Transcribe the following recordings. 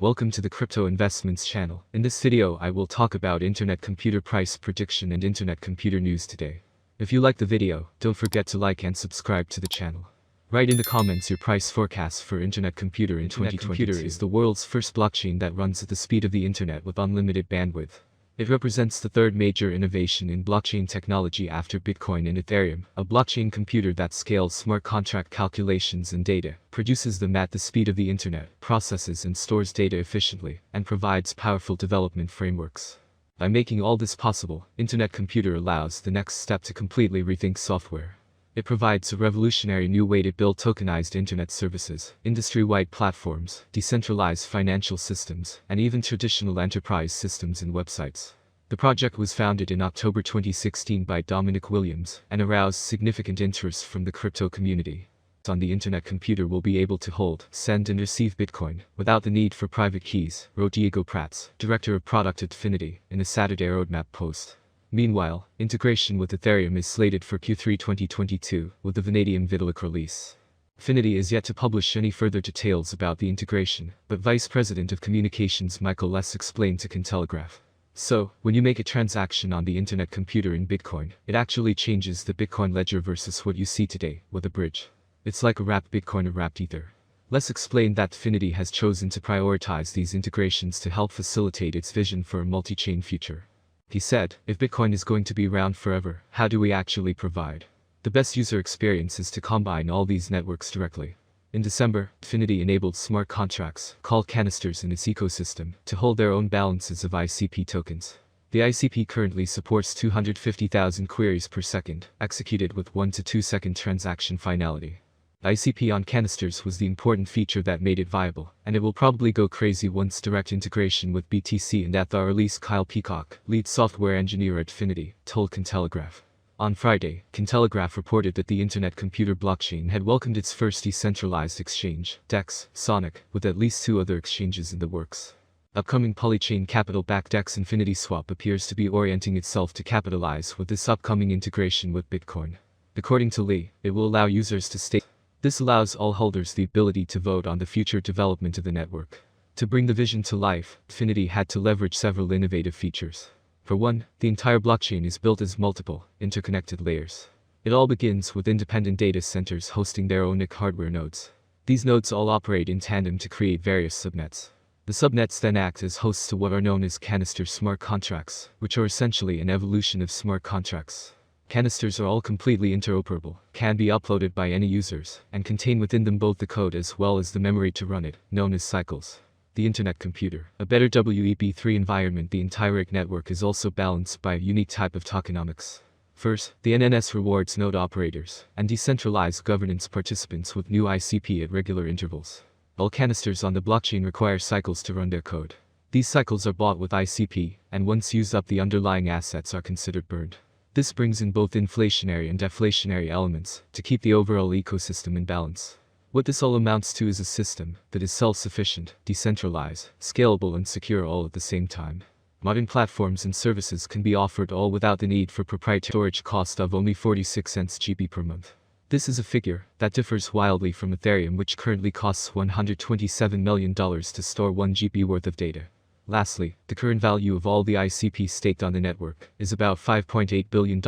Welcome to the Crypto Investments channel. In this video, I will talk about Internet Computer Price Prediction and Internet Computer News today. If you like the video, don't forget to like and subscribe to the channel. Write in the comments your price forecast for Internet Computer in 2022. Computer is the world's first blockchain that runs at the speed of the internet with unlimited bandwidth. It represents the third major innovation in blockchain technology after Bitcoin and Ethereum. A blockchain computer that scales smart contract calculations and data, produces them at the speed of the internet, processes and stores data efficiently, and provides powerful development frameworks. By making all this possible, Internet Computer allows the next step to completely rethink software. It provides a revolutionary new way to build tokenized internet services, industry-wide platforms, decentralized financial systems, and even traditional enterprise systems and websites. The project was founded in October 2016 by Dominic Williams and aroused significant interest from the crypto community. On the Internet Computer will be able to hold, send and receive Bitcoin without the need for private keys, wrote Diego Prats, director of product at Finity, in a Saturday roadmap post. Meanwhile, integration with Ethereum is slated for Q3 2022, with the Vanadium Vitalik release. Finity is yet to publish any further details about the integration, but Vice President of Communications Michael Less explained to Cointelegraph. So, when you make a transaction on the Internet Computer in Bitcoin, it actually changes the Bitcoin ledger versus what you see today, with a bridge. It's like a wrapped Bitcoin or wrapped Ether. Less explained that Finity has chosen to prioritize these integrations to help facilitate its vision for a multi-chain future. He said, if Bitcoin is going to be around forever, how do we actually provide the best user experience is to combine all these networks directly. In December, Finity enabled smart contracts, called canisters in its ecosystem, to hold their own balances of ICP tokens. The ICP currently supports 250,000 queries per second, executed with 1 to 2 second transaction finality. ICP on canisters was the important feature that made it viable, and it will probably go crazy once direct integration with BTC and at the release. Kyle Peacock, lead software engineer at Finity, told Cointelegraph. On Friday, Cointelegraph reported that the Internet Computer blockchain had welcomed its first decentralized exchange, DEX, Sonic, with at least 2 other exchanges in the works. Upcoming polychain capital-backed DEX Infinity Swap appears to be orienting itself to capitalize with this upcoming integration with Bitcoin. According to Lee, it will allow users to stake. This allows all holders the ability to vote on the future development of the network. To bring the vision to life, Finity had to leverage several innovative features. For one, the entire blockchain is built as multiple, interconnected layers. It all begins with independent data centers hosting their own NIC hardware nodes. These nodes all operate in tandem to create various subnets. The subnets then act as hosts to what are known as canister smart contracts, which are essentially an evolution of smart contracts. Canisters are all completely interoperable, can be uploaded by any users, and contain within them both the code as well as the memory to run it, known as cycles. The Internet Computer, a better WEB3 environment. The entire network is also balanced by a unique type of tokenomics. First, the NNS rewards node operators, and decentralized governance participants with new ICP at regular intervals. All canisters on the blockchain require cycles to run their code. These cycles are bought with ICP, and once used up the underlying assets are considered burned. This brings in both inflationary and deflationary elements to keep the overall ecosystem in balance. What this all amounts to is a system that is self-sufficient, decentralized, scalable and secure all at the same time. Modern platforms and services can be offered all without the need for proprietary storage cost of only 46 cents GB per month. This is a figure that differs wildly from Ethereum, which currently costs $127 million to store 1 GB worth of data. Lastly, the current value of all the ICP staked on the network is about $5.8 billion.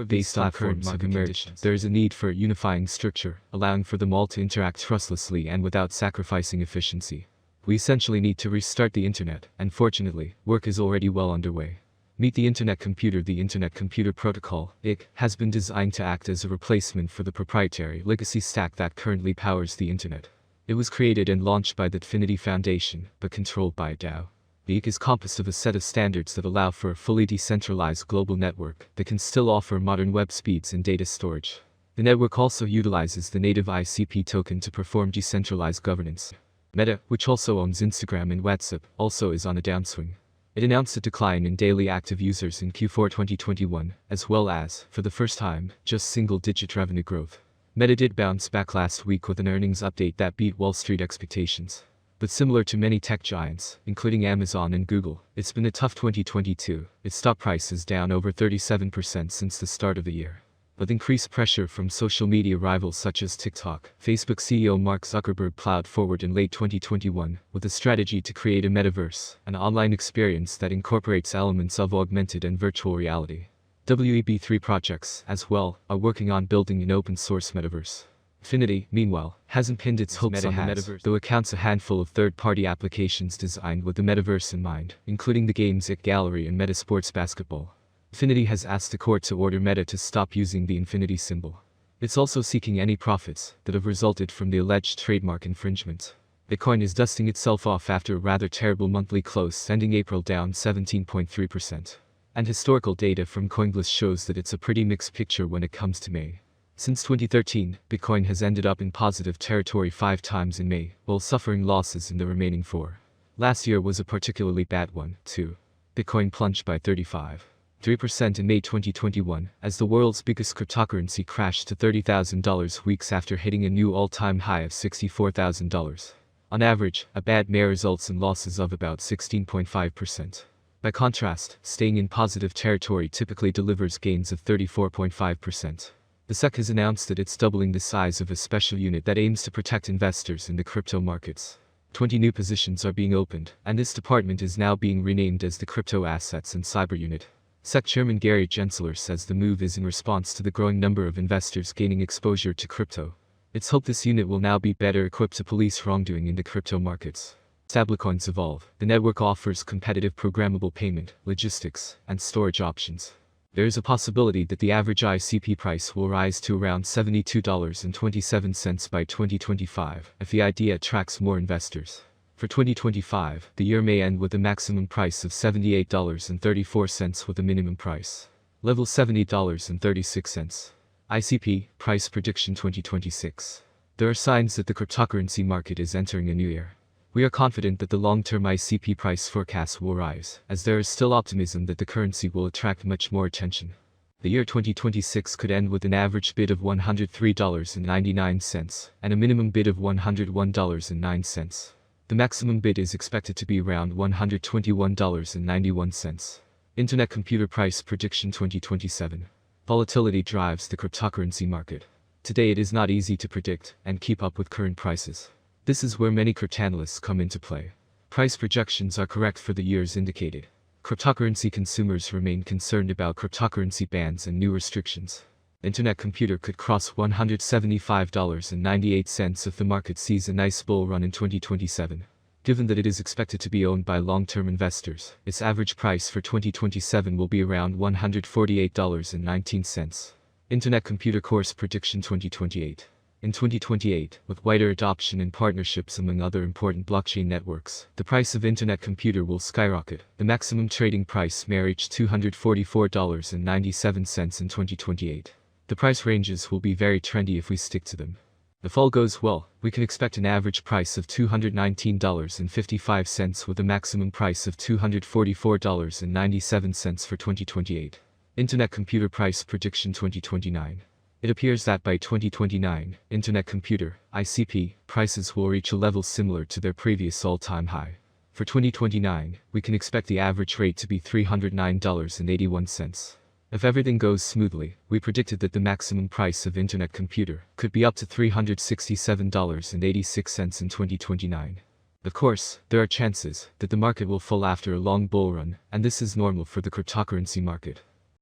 Based on current market conditions, there is a need for a unifying structure, allowing for them all to interact trustlessly and without sacrificing efficiency. We essentially need to restart the internet, and fortunately, work is already well underway. Meet the Internet Computer. The Internet Computer Protocol, IC, has been designed to act as a replacement for the proprietary legacy stack that currently powers the internet. It was created and launched by the Finity Foundation, but controlled by a DAO. The IC is composed of a set of standards that allow for a fully decentralized global network that can still offer modern web speeds and data storage. The network also utilizes the native ICP token to perform decentralized governance. Meta, which also owns Instagram and WhatsApp, also is on a downswing. It announced a decline in daily active users in Q4 2021, as well as, for the first time, just single-digit revenue growth. Meta did bounce back last week with an earnings update that beat Wall Street expectations. But similar to many tech giants, including Amazon and Google, it's been a tough 2022. Its stock price is down over 37% since the start of the year. With increased pressure from social media rivals such as TikTok, Facebook CEO Mark Zuckerberg plowed forward in late 2021 with a strategy to create a metaverse, an online experience that incorporates elements of augmented and virtual reality. Web3 projects, as well, are working on building an open-source metaverse. Infinity, meanwhile, hasn't pinned its hopes on the metaverse, though it counts a handful of third-party applications designed with the metaverse in mind, including the games It Gallery and Meta Sports Basketball. Infinity has asked the court to order Meta to stop using the infinity symbol. It's also seeking any profits that have resulted from the alleged trademark infringement. Bitcoin is dusting itself off after a rather terrible monthly close, ending April down 17.3%. And historical data from CoinGlist shows that it's a pretty mixed picture when it comes to May. Since 2013, Bitcoin has ended up in positive territory 5 times in May, while suffering losses in the remaining 4. Last year was a particularly bad one, too. Bitcoin plunged by 35.3% in May 2021, as the world's biggest cryptocurrency crashed to $30,000 weeks after hitting a new all-time high of $64,000. On average, a bad May results in losses of about 16.5%. By contrast, staying in positive territory typically delivers gains of 34.5%. The SEC has announced that it's doubling the size of a special unit that aims to protect investors in the crypto markets. 20 new positions are being opened, and this department is now being renamed as the Crypto Assets and Cyber Unit. SEC Chairman Gary Gensler says the move is in response to the growing number of investors gaining exposure to crypto. It's hoped this unit will now be better equipped to police wrongdoing in the crypto markets. Stablecoins evolve. The network offers competitive programmable payment, logistics, and storage options. There is a possibility that the average ICP price will rise to around $72.27 by 2025 if the idea attracts more investors. For 2025, the year may end with a maximum price of $78.34 with a minimum price level $70.36. ICP Price Prediction 2026. There are signs that the cryptocurrency market is entering a new era. We are confident that the long-term ICP price forecast will rise, as there is still optimism that the currency will attract much more attention. The year 2026 could end with an average bid of $103.99 and a minimum bid of $101.09. The maximum bid is expected to be around $121.91. Internet Computer Price Prediction 2027. Volatility drives the cryptocurrency market. Today it is not easy to predict and keep up with current prices. This is where many cryptanalysts come into play. Price projections are correct for the years indicated. Cryptocurrency consumers remain concerned about cryptocurrency bans and new restrictions. The Internet Computer could cross $175.98 if the market sees a nice bull run in 2027. Given that it is expected to be owned by long-term investors, its average price for 2027 will be around $148.19. Internet Computer Course Prediction 2028. In 2028, with wider adoption and partnerships among other important blockchain networks, the price of Internet Computer will skyrocket. The maximum trading price may reach $244.97 in 2028. The price ranges will be very trendy if we stick to them. If all goes well, we can expect an average price of $219.55 with a maximum price of $244.97 for 2028. Internet Computer Price Prediction 2029. It appears that by 2029, Internet Computer, ICP, prices will reach a level similar to their previous all-time high. For 2029, we can expect the average rate to be $309.81. If everything goes smoothly, we predicted that the maximum price of Internet Computer could be up to $367.86 in 2029. Of course, there are chances that the market will fall after a long bull run, and this is normal for the cryptocurrency market.